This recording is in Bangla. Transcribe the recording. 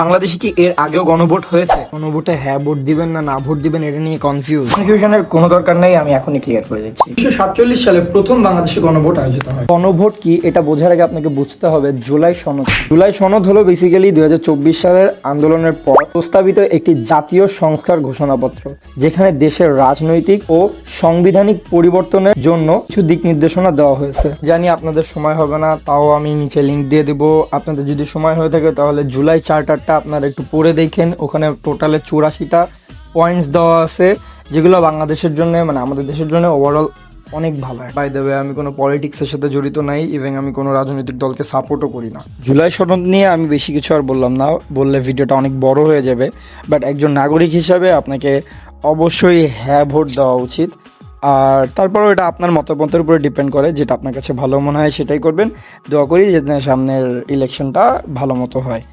বাংলাদেশে কি এর আগেও গণভোট হয়েছে? গণভোটে হ্যাঁ ভোট দিবেন না ভোট দিবেন এটা নিয়ে কনফিউশনের কোনো দরকার নেই, আমি এখনই ক্লিয়ার করে দিচ্ছি। 1947 সালে প্রথম বাংলাদেশে গণভোট আয়োজিত হয়। গণভোট কি এটা বোঝার আগে আপনাকে বুঝতে হবে জুলাই সনদ হলো বেসিক্যালি 2024 সালের আন্দোলনের পর প্রস্তাবিত একটি জাতীয় সংস্কার ঘোষণাপত্র, যেখানে দেশের রাজনৈতিক ও সাংবিধানিক পরিবর্তনের জন্য কিছু দিক নির্দেশনা দেওয়া হয়েছে। জানি আপনাদের সময় হবে না, তাও আমি নিচে লিঙ্ক দিয়ে দেবো। আপনাদের যদি সময় হয়ে থাকে তাহলে জুলাই চার্টারটা আপনারা একটু পড়ে দেখেন। ওখানে টোটালে 84টা পয়েন্টস দেওয়া আছে, যেগুলো বাংলাদেশের জন্য মানে আমাদের দেশের জন্য ওভারঅল অনেক ভালো। বাই দ্য ওয়ে, আমি কোনো পলিটিক্সের সাথে জড়িত নাই, ইভেন আমি কোনো রাজনৈতিক দলকে সাপোর্টও করি না। জুলাই সনদ নিয়ে আমি বেশি কিছু আর বললাম না, বললে ভিডিওটা অনেক বড় হয়ে যাবে। বাট একজন নাগরিক হিসাবে আপনাকে অবশ্যই হ্যাঁ ভোট দেওয়া উচিত। আর তারপরও এটা আপনার মতামতের উপরে ডিপেন্ড করে, যেটা আপনার কাছে ভালো মনে হয় সেটাই করবেন। দোয়া করি যে সামনের ইলেকশনটা ভালো মতো হয়।